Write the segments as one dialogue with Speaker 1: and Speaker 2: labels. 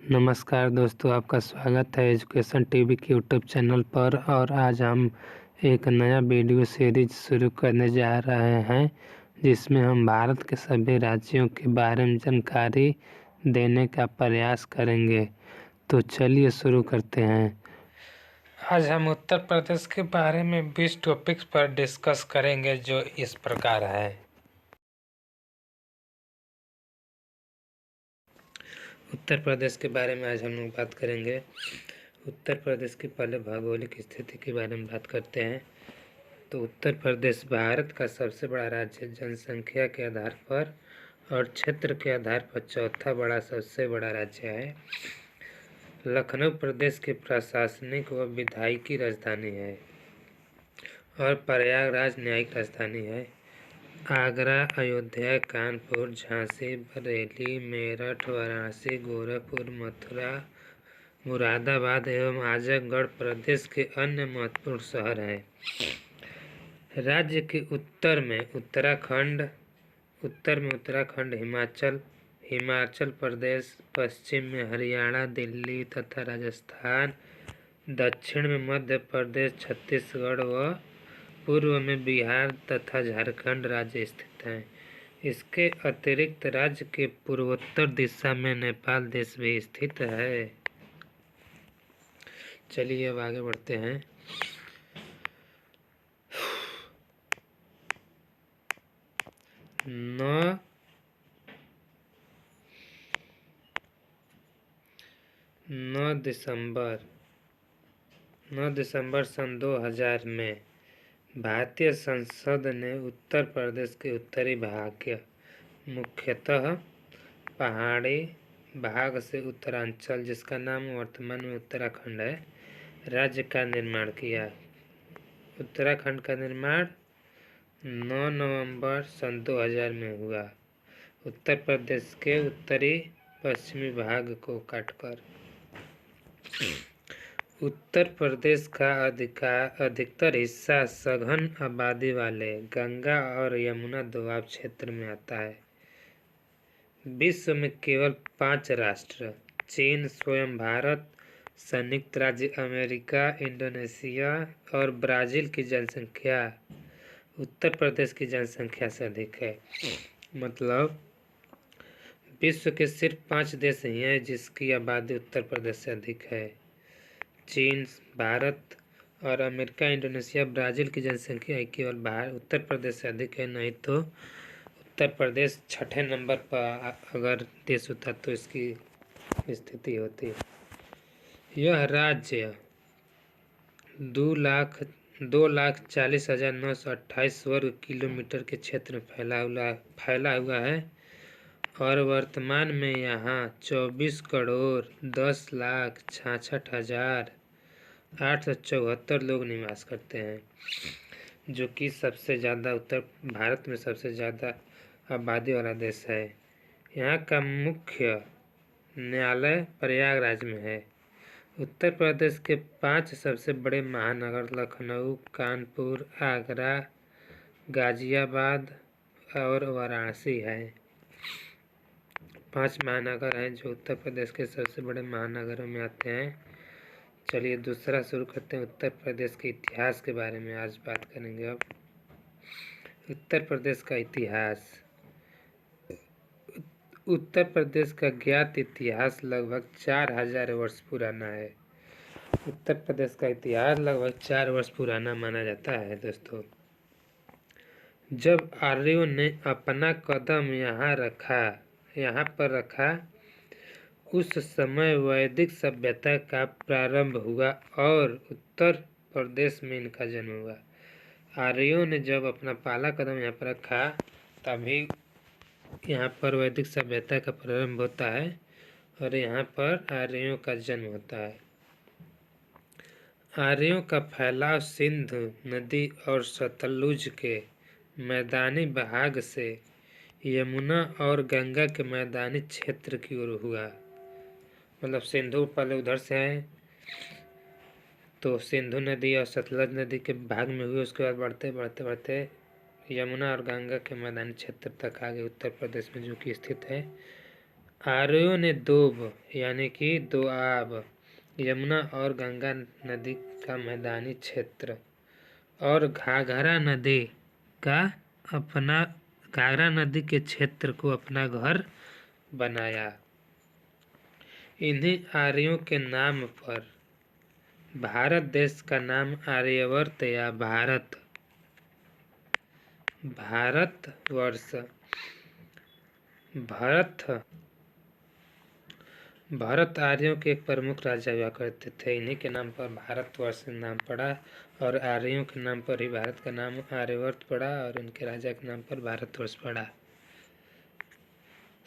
Speaker 1: नमस्कार दोस्तों, आपका स्वागत है एजुकेशन टीवी के यूट्यूब चैनल पर। और आज हम एक नया वीडियो सीरीज शुरू करने जा रहे हैं जिसमें हम भारत के सभी राज्यों के बारे में जानकारी देने का प्रयास करेंगे। तो चलिए शुरू करते हैं। आज हम उत्तर प्रदेश के बारे में 20 टॉपिक्स पर डिस्कस करेंगे जो इस प्रकार है। उत्तर प्रदेश के बारे में आज हम लोग बात करेंगे। उत्तर प्रदेश की पहले भौगोलिक स्थिति के बारे में बात करते हैं। तो उत्तर प्रदेश भारत का सबसे बड़ा राज्य जनसंख्या के आधार पर और क्षेत्र के आधार पर चौथा बड़ा सबसे बड़ा राज्य है। लखनऊ प्रदेश की प्रशासनिक व विधायिकी राजधानी है और प्रयागराज न्यायिक राजधानी है। आगरा, अयोध्या, कानपुर, झांसी, बरेली, मेरठ, वाराणसी, गोरखपुर, मथुरा, मुरादाबाद एवं आजमगढ़ प्रदेश के अन्य महत्वपूर्ण शहर हैं। राज्य के उत्तर में उत्तराखंड, हिमाचल प्रदेश, पश्चिम में हरियाणा, दिल्ली तथा राजस्थान, दक्षिण में मध्य प्रदेश, छत्तीसगढ़ व पूर्व में बिहार तथा झारखंड राज्य स्थित हैं। इसके अतिरिक्त राज्य के पूर्वोत्तर दिशा में नेपाल देश भी स्थित है। चलिए अब आगे बढ़ते हैं। नौ दिसंबर सन 2000 में भारतीय संसद ने उत्तर प्रदेश के उत्तरी भाग, मुख्यतः पहाड़ी भाग से उत्तरांचल, जिसका नाम वर्तमान में उत्तराखंड है, राज्य का निर्माण किया। उत्तराखंड का निर्माण 9 नवंबर सन 2000 में हुआ, उत्तर प्रदेश के उत्तरी पश्चिमी भाग को काटकर। उत्तर प्रदेश का अधिकतर हिस्सा सघन आबादी वाले गंगा और यमुना दोआब क्षेत्र में आता है। विश्व में केवल 5 राष्ट्र चीन, स्वयं भारत, संयुक्त राज्य अमेरिका, इंडोनेशिया और ब्राज़ील की जनसंख्या उत्तर प्रदेश की जनसंख्या से अधिक है। मतलब विश्व के सिर्फ 5 देश ही हैं जिसकी आबादी उत्तर प्रदेश से अधिक है। चीन, भारत और अमेरिका, इंडोनेशिया, ब्राज़ील की जनसंख्या केवल उत्तर प्रदेश से अधिक है। नहीं तो उत्तर प्रदेश 6ठे नंबर पर अगर देश होता तो इसकी स्थिति होती। यह राज्य 2,40,928 वर्ग किलोमीटर के क्षेत्र में फैला हुआ है और वर्तमान में यहाँ 24,10,66,874 लोग निवास करते हैं, जो कि सबसे ज़्यादा भारत में सबसे ज़्यादा आबादी वाला देश है। यहाँ का मुख्य न्यायालय प्रयागराज में है। उत्तर प्रदेश के 5 सबसे बड़े महानगर लखनऊ, कानपुर, आगरा, गाजियाबाद और वाराणसी हैं। 5 महानगर हैं जो उत्तर प्रदेश के सबसे बड़े महानगरों में आते हैं। चलिए दूसरा शुरू करते हैं। उत्तर प्रदेश के इतिहास के बारे में आज बात करेंगे। अब उत्तर प्रदेश का इतिहास। उत्तर प्रदेश का ज्ञात इतिहास लगभग 4000 वर्ष पुराना है। उत्तर प्रदेश का इतिहास लगभग 4 वर्ष पुराना माना जाता है। दोस्तों, जब आर्यों ने अपना कदम यहाँ पर रखा, उस समय वैदिक सभ्यता का प्रारंभ हुआ और उत्तर प्रदेश में इनका जन्म हुआ। आर्यों ने जब अपना पहला कदम यहाँ पर रखा, तभी यहाँ पर वैदिक सभ्यता का प्रारंभ होता है और यहाँ पर आर्यों का जन्म होता है। आर्यों का फैलाव सिंधु नदी और सतलुज के मैदानी भाग से यमुना और गंगा के मैदानी क्षेत्र की ओर हुआ। मतलब सिंधु पहले उधर से आए तो सिंधु नदी और सतलज नदी के भाग में हुए, उसके बाद बढ़ते यमुना और गंगा के मैदानी क्षेत्र तक आ गए उत्तर प्रदेश में, जो कि स्थित है आर्यों ने दोब यानी कि दोआब, यमुना और गंगा नदी का मैदानी क्षेत्र और घाघरा नदी का अपना घाघरा नदी के क्षेत्र को अपना घर बनाया। इन्हीं आर्यों के नाम पर भारत देश का नाम आर्यवर्त या भारतवर्ष भरत आर्यों के एक प्रमुख राजा हुआ करते थे। इन्हीं के नाम पर भारतवर्ष नाम पड़ा और आर्यों के नाम पर ही भारत का नाम आर्यवर्त पड़ा और इनके राजा के नाम पर भारतवर्ष पड़ा।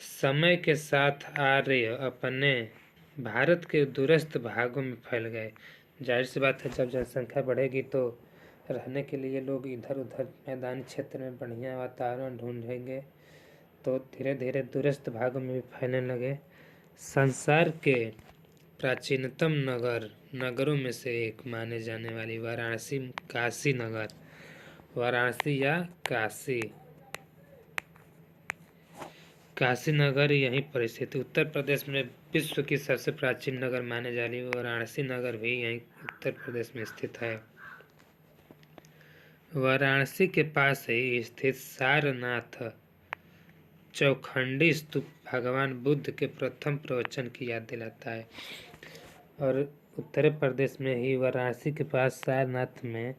Speaker 1: समय के साथ आर्य अपने भारत के दूरस्थ भागों में फैल गए। जाहिर सी बात है, जब जनसंख्या बढ़ेगी तो रहने के लिए लोग इधर उधर मैदानी क्षेत्र में बढ़िया वातावरण ढूंढेंगे, तो धीरे धीरे दूरस्थ भागों में भी फैलने लगे। संसार के प्राचीनतम नगरों में से एक माने जाने वाली वाराणसी काशी नगर, वाराणसी या काशी नगर यहीं पर स्थित। उत्तर प्रदेश में विश्व की सबसे प्राचीन नगर माने जाने वाली वाराणसी नगर भी यहीं उत्तर प्रदेश में स्थित है। वाराणसी के पास ही स्थित सारनाथ चौखंडी स्तूप भगवान बुद्ध के प्रथम प्रवचन की याद दिलाता है। और उत्तर प्रदेश में ही वाराणसी के पास सारनाथ में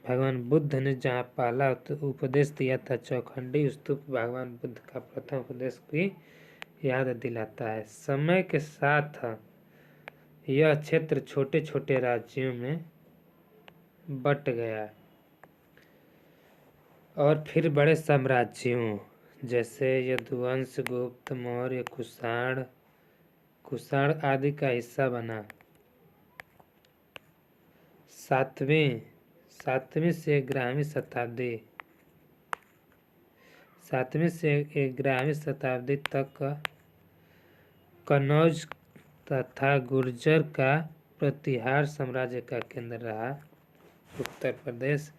Speaker 1: भगवान बुद्ध ने जहाँ पहला उपदेश दिया था, चौखंडी स्तूप भगवान बुद्ध का प्रथम उपदेश की याद दिलाता है। समय के साथ यह क्षेत्र छोटे छोटे राज्यों में बट गया और फिर बड़े साम्राज्यों जैसे यदुवंश, गुप्त, मौर्य, कुषाण आदि का हिस्सा बना। सातवीं से 11वीं शताब्दी तक कनौज तथा गुर्जर का प्रतिहार साम्राज्य का केंद्र रहा। उत्तर प्रदेश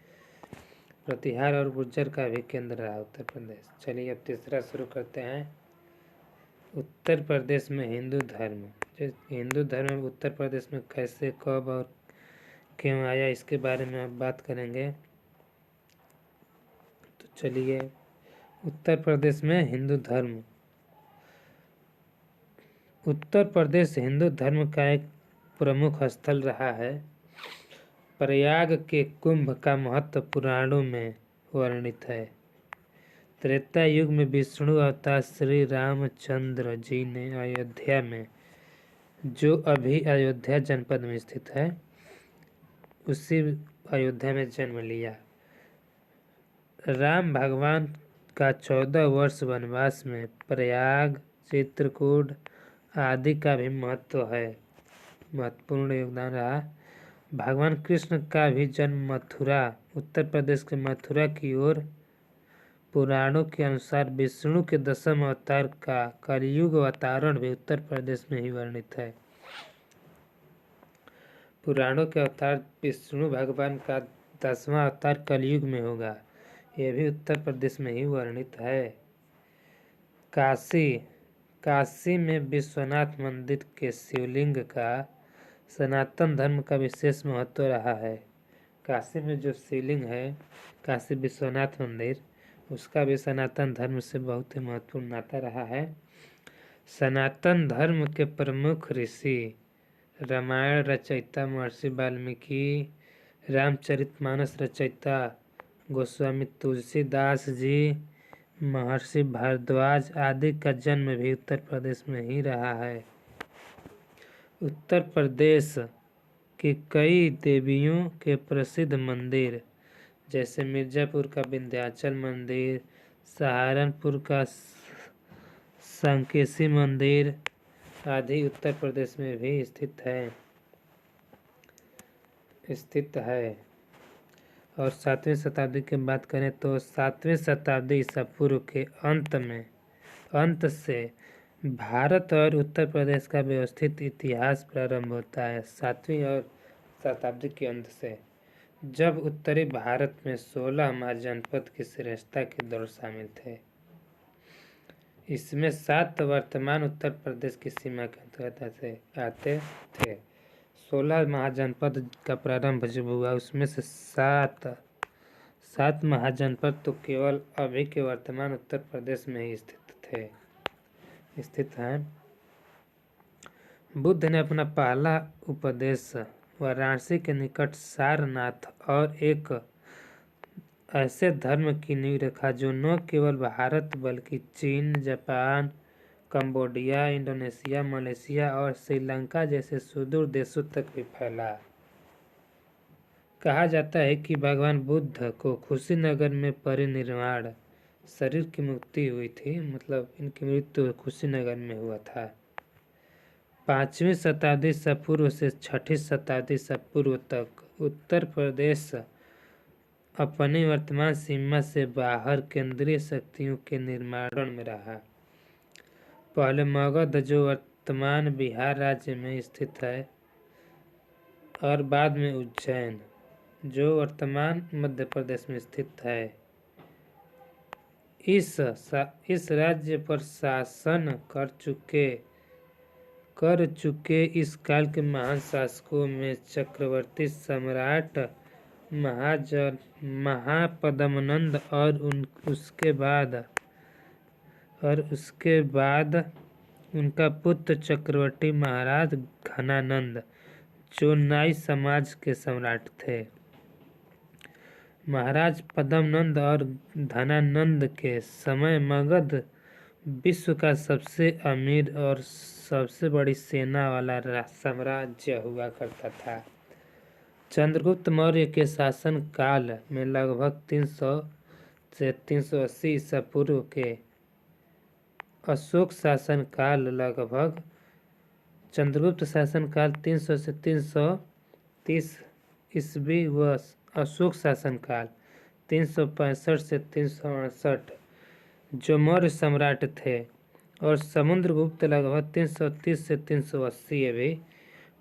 Speaker 1: प्रतिहार और गुर्जर का भी केंद्र रहा उत्तर प्रदेश। चलिए अब तीसरा शुरू करते हैं। उत्तर प्रदेश में हिंदू धर्म उत्तर प्रदेश में कैसे, कब और क्यों आया, इसके बारे में अब बात करेंगे। तो चलिए, उत्तर प्रदेश में हिंदू धर्म। उत्तर प्रदेश हिंदू धर्म का एक प्रमुख स्थल रहा है। प्रयाग के कुंभ का महत्व पुराणों में वर्णित है। त्रेता युग में विष्णु अवतार श्री रामचंद्र जी ने अयोध्या में, जो अभी अयोध्या जनपद में स्थित है, उसी अयोध्या में जन्म लिया। राम भगवान का 14 वर्ष वनवास में प्रयाग, चित्रकूट आदि का भी महत्वपूर्ण योगदान रहा। भगवान कृष्ण का भी जन्म मथुरा, उत्तर प्रदेश के मथुरा की ओर। पुराणों के अनुसार विष्णु के 10वें अवतार का कलयुग अवतारण भी उत्तर प्रदेश में ही वर्णित है। पुराणों के अवतार विष्णु भगवान का 10वां अवतार कलयुग में होगा, यह भी उत्तर प्रदेश में ही वर्णित है। काशी में विश्वनाथ मंदिर के शिवलिंग का सनातन धर्म का विशेष महत्व रहा है। काशी में जो शिवलिंग है, काशी विश्वनाथ मंदिर, उसका भी सनातन धर्म से बहुत ही महत्वपूर्ण नाता रहा है। सनातन धर्म के प्रमुख ऋषि रामायण रचयिता महर्षि वाल्मीकि, रामचरितमानस रचयिता गोस्वामी तुलसीदास जी, महर्षि भारद्वाज आदि का जन्म भी उत्तर प्रदेश में ही रहा है। उत्तर प्रदेश की कई देवियों के प्रसिद्ध मंदिर जैसे मिर्जापुर का विंध्याचल मंदिर, सहारनपुर का संकेशी मंदिर आदि उत्तर प्रदेश में भी स्थित है। और 7वीं शताब्दी की बात करें तो 7वीं शताब्दी ईसा पूर्व के अंत से भारत और उत्तर प्रदेश का व्यवस्थित इतिहास प्रारंभ होता है। 7वीं और शताब्दी के अंत से, जब उत्तरी भारत में 16 महाजनपद की श्रेष्ठता के दौर शामिल थे। इसमें 7 वर्तमान उत्तर प्रदेश की सीमा के अंतर्गत आते थे। 16 महाजनपद का प्रारंभ जब हुआ उसमें से 7 महाजनपद तो केवल अभी के वर्तमान उत्तर प्रदेश में ही स्थित हैं। बुद्ध ने अपना पहला उपदेश वाराणसी के निकट सारनाथ और एक ऐसे धर्म की नींव रखा जो न केवल भारत बल्कि चीन, जापान, कंबोडिया, इंडोनेशिया, मलेशिया और श्रीलंका जैसे सुदूर देशों तक भी फैला। कहा जाता है कि भगवान बुद्ध को कुशीनगर में परिनिर्वाण शरीर की मुक्ति हुई थी, मतलब इनकी मृत्यु कुशीनगर में हुआ था। 5वीं शताब्दी ईसा पूर्व से 6ठी शताब्दी ईसा पूर्व तक उत्तर प्रदेश अपनी वर्तमान सीमा से बाहर केंद्रीय शक्तियों के निर्माण में रहा। पहले मगध जो वर्तमान बिहार राज्य में स्थित है और बाद में उज्जैन जो वर्तमान मध्य प्रदेश में स्थित है, इस राज्य पर शासन कर चुके इस काल के महान शासकों में चक्रवर्ती सम्राट महापद्मनंद और उसके बाद उनका पुत्र चक्रवर्ती महाराज घनानंद जो नाई समाज के सम्राट थे। महाराज पद्मनंद और धनानंद के समय मगध विश्व का सबसे अमीर और सबसे बड़ी सेना वाला साम्राज्य हुआ करता था। चंद्रगुप्त मौर्य के शासन काल में लगभग 300 से 380 ईसा पूर्व के अशोक शासन काल चंद्रगुप्त शासन काल 300 से 330 ईस्वी व अशोक शासन काल 365 से 368 जो मौर्य सम्राट थे, और समुद्रगुप्त लगभग 330 से 380 भी,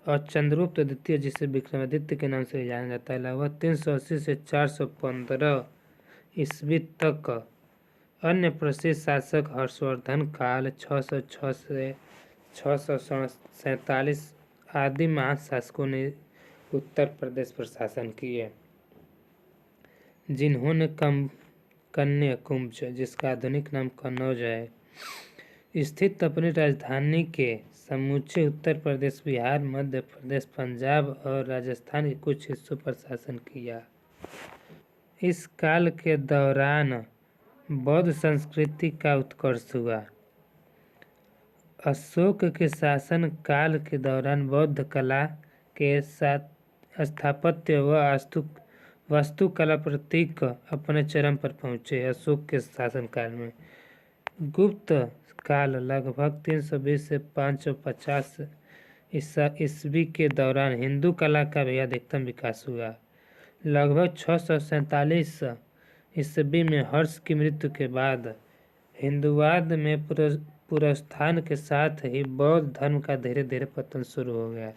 Speaker 1: और चंद्रगुप्त द्वितीय जिसे विक्रमादित्य के नाम से जाना जाता है लगभग 380 से 415 ईस्वी तक। अन्य प्रसिद्ध शासक हर्षवर्धन काल 606 से 647 आदि महान शासकों ने उत्तर प्रदेश पर शासन किए, जिन्होंने कन्याकुब्ज जिसका आधुनिक नाम कन्नौज है स्थित अपनी राजधानी के समूचे उत्तर प्रदेश, बिहार, मध्य प्रदेश, पंजाब और राजस्थान के कुछ हिस्सों पर शासन किया। इस काल के दौरान बौद्ध संस्कृति का उत्कर्ष हुआ। अशोक के शासन काल के दौरान बौद्ध कला के साथ स्थापत्य व वास्तुकला प्रतीक अपने चरम पर पहुँचे। अशोक के शासनकाल में गुप्त काल लगभग 320 से 550 ईस्वी के दौरान हिंदू कला का भी अधिकतम विकास हुआ। लगभग 647 ईस्वी में हर्ष की मृत्यु के बाद हिंदुवाद में पुनरुत्थान के साथ ही बौद्ध धर्म का धीरे धीरे पतन शुरू हो गया।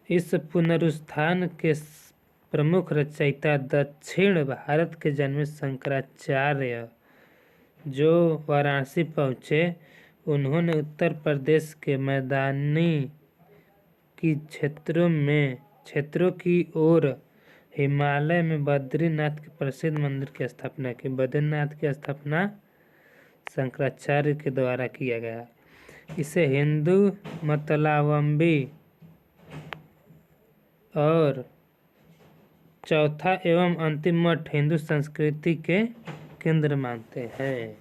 Speaker 1: इस पुनरुत्थान के प्रमुख रचयिता दक्षिण भारत के जन्मे शंकराचार्य जो वाराणसी पहुँचे, उन्होंने उत्तर प्रदेश के मैदानी की क्षेत्रों की ओर हिमालय में बद्रीनाथ के प्रसिद्ध मंदिर की स्थापना की। बद्रीनाथ की स्थापना शंकराचार्य के द्वारा किया गया। इसे हिंदू मतलावलंबी और चौथा एवं अंतिम मठ हिंदू संस्कृति के केंद्र मानते हैं।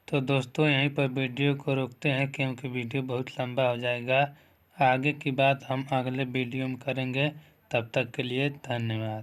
Speaker 1: तो दोस्तों यहीं पर वीडियो को रोकते हैं क्योंकि वीडियो बहुत लंबा हो जाएगा। आगे की बात हम अगले वीडियो में करेंगे। तब तक के लिए धन्यवाद।